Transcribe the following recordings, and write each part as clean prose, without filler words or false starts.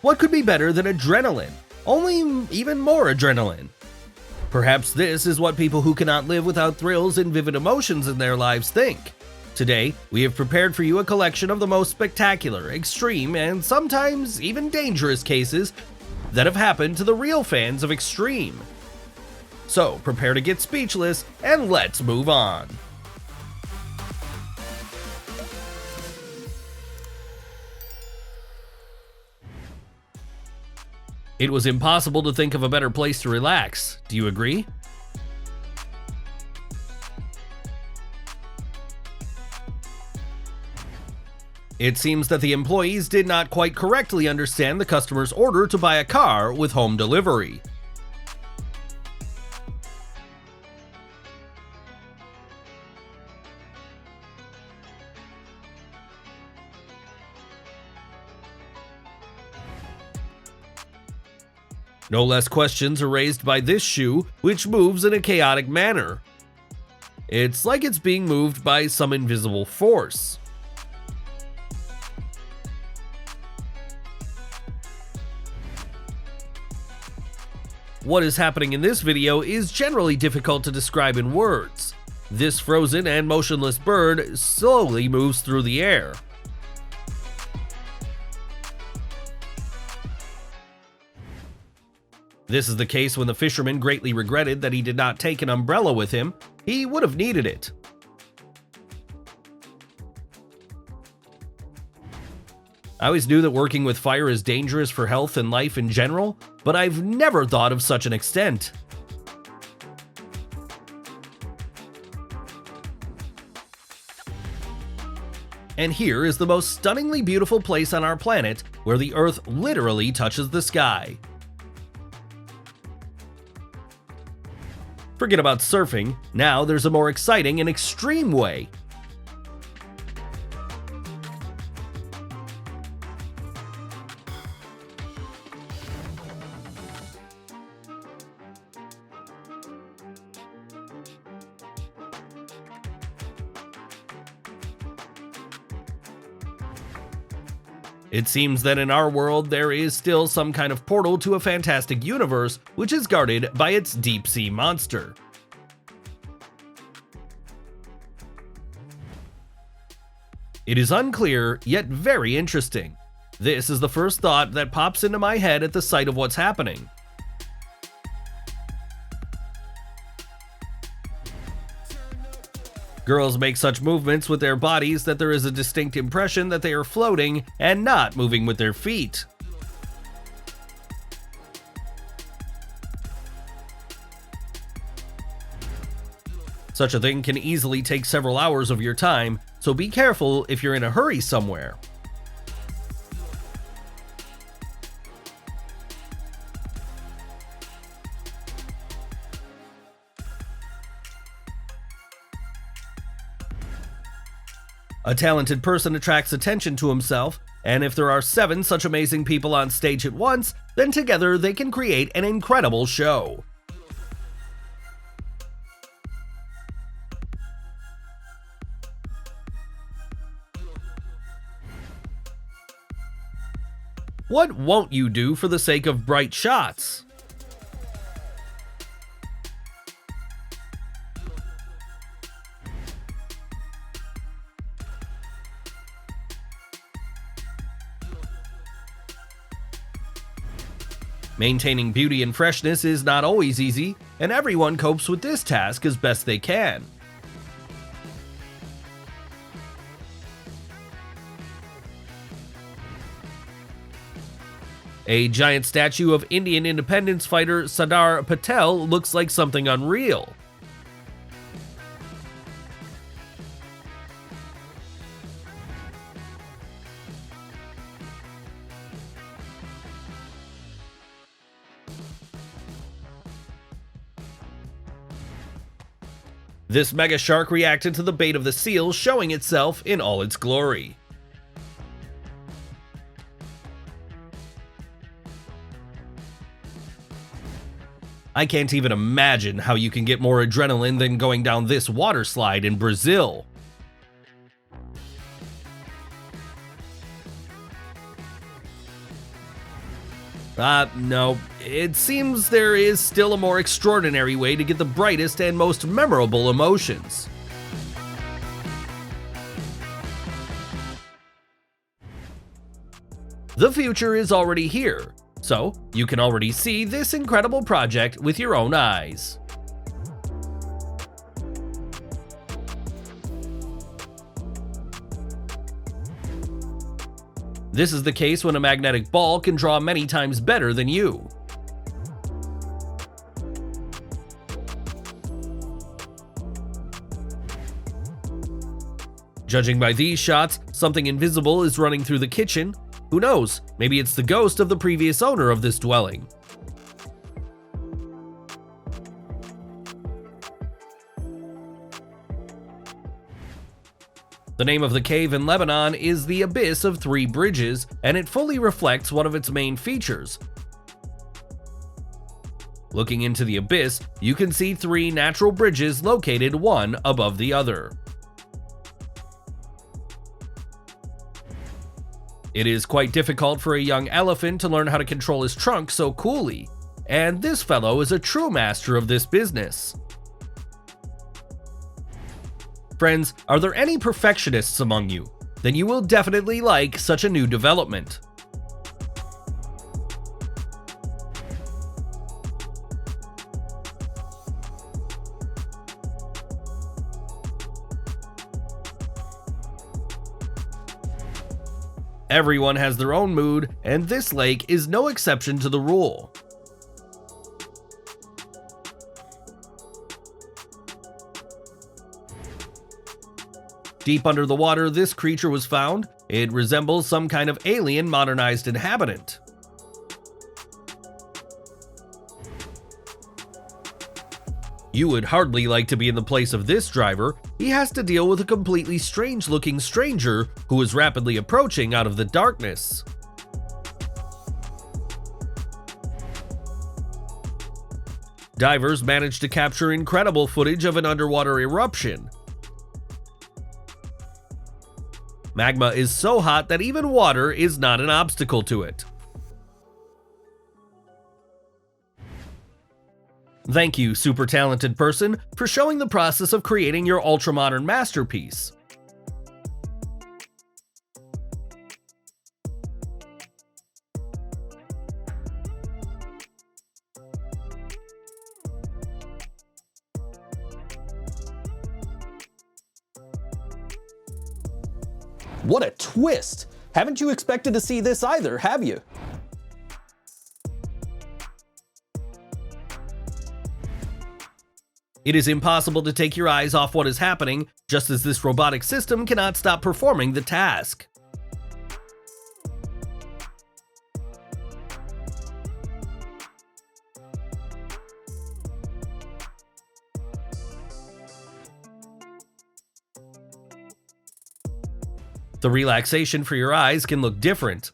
What could be better than adrenaline? Only even more adrenaline. Perhaps this is what people who cannot live without thrills and vivid emotions in their lives think. Today, we have prepared for you a collection of the most spectacular, extreme, and sometimes even dangerous cases that have happened to the real fans of extreme. So, prepare to get speechless, and let's move on. It was impossible to think of a better place to relax. Do you agree? It seems that the employees did not quite correctly understand the customer's order to buy a car with home delivery. No less questions are raised by this shoe, which moves in a chaotic manner. It's like it's being moved by some invisible force. What is happening in this video is generally difficult to describe in words. This frozen and motionless bird slowly moves through the air. This is the case when the fisherman greatly regretted that he did not take an umbrella with him. He would have needed it. I always knew that working with fire is dangerous for health and life in general, but I've never thought of such an extent. And here is the most stunningly beautiful place on our planet, where the Earth literally touches the sky. Forget about surfing, now there's a more exciting and extreme way. It seems that in our world there is still some kind of portal to a fantastic universe which is guarded by its deep-sea monster. It is unclear, yet very interesting. This is the first thought that pops into my head at the sight of what's happening. Girls make such movements with their bodies that there is a distinct impression that they are floating and not moving with their feet. Such a thing can easily take several hours of your time, so be careful if you're in a hurry somewhere. A talented person attracts attention to himself, and if there are 7 such amazing people on stage at once, then together they can create an incredible show. What won't you do for the sake of bright shots? Maintaining beauty and freshness is not always easy, and everyone copes with this task as best they can. A giant statue of Indian independence fighter Sardar Patel looks like something unreal. This mega shark reacted to the bait of the seal, showing itself in all its glory. I can't even imagine how you can get more adrenaline than going down this water slide in Brazil. No. It seems there is still a more extraordinary way to get the brightest and most memorable emotions. The future is already here, so you can already see this incredible project with your own eyes. This is the case when a magnetic ball can draw many times better than you. Judging by these shots, something invisible is running through the kitchen. Who knows, maybe it's the ghost of the previous owner of this dwelling. The name of the cave in Lebanon is the Abyss of Three Bridges, and it fully reflects one of its main features. Looking into the abyss, you can see three natural bridges located one above the other. It is quite difficult for a young elephant to learn how to control his trunk so coolly, and this fellow is a true master of this business. Friends, are there any perfectionists among you? Then you will definitely like such a new development. Everyone has their own mood, and this lake is no exception to the rule. Deep under the water, this creature was found. It resembles some kind of alien modernized inhabitant. You would hardly like to be in the place of this driver. He has to deal with a completely strange-looking stranger who is rapidly approaching out of the darkness. Divers managed to capture incredible footage of an underwater eruption. Magma is so hot that even water is not an obstacle to it. Thank you, super talented person, for showing the process of creating your ultra-modern masterpiece. What a twist! Haven't you expected to see this either, have you? It is impossible to take your eyes off what is happening, just as this robotic system cannot stop performing the task. The relaxation for your eyes can look different.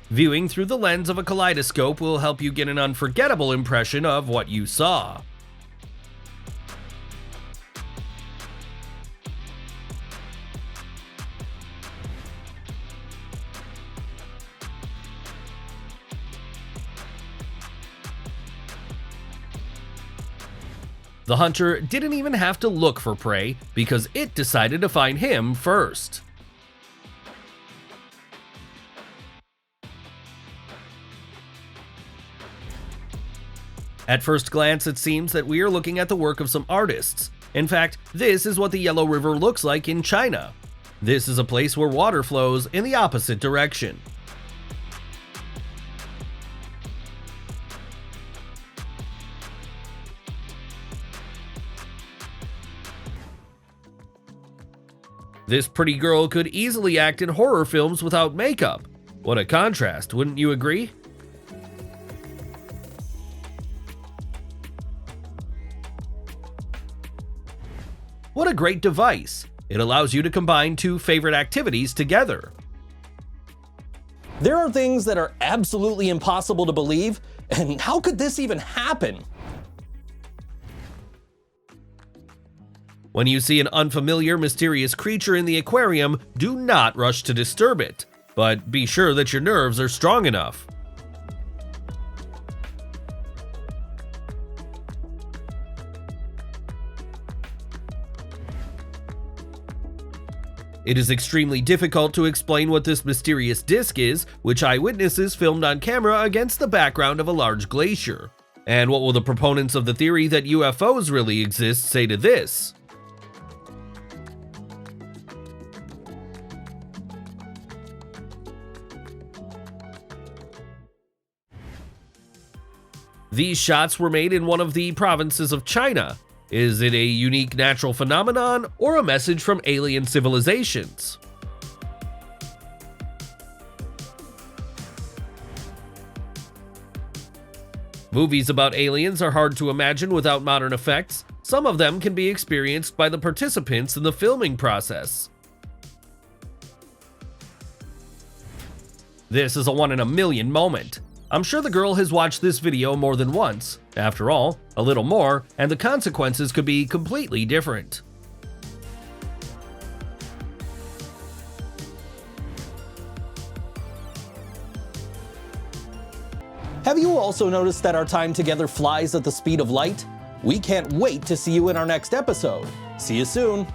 Viewing through the lens of a kaleidoscope will help you get an unforgettable impression of what you saw. The hunter didn't even have to look for prey because it decided to find him first. At first glance, it seems that we are looking at the work of some artists. In fact, this is what the Yellow River looks like in China. This is a place where water flows in the opposite direction. This pretty girl could easily act in horror films without makeup. What a contrast, wouldn't you agree? What a great device! It allows you to combine two favorite activities together. There are things that are absolutely impossible to believe, and how could this even happen? When you see an unfamiliar, mysterious creature in the aquarium, do not rush to disturb it, but be sure that your nerves are strong enough. It is extremely difficult to explain what this mysterious disc is, which eyewitnesses filmed on camera against the background of a large glacier. And what will the proponents of the theory that UFOs really exist say to this? These shots were made in one of the provinces of China. Is it a unique natural phenomenon or a message from alien civilizations? Movies about aliens are hard to imagine without modern effects. Some of them can be experienced by the participants in the filming process. This is a one-in-a-million moment. I'm sure the girl has watched this video more than once. After all, a little more, and the consequences could be completely different. Have you also noticed that our time together flies at the speed of light? We can't wait to see you in our next episode. See you soon.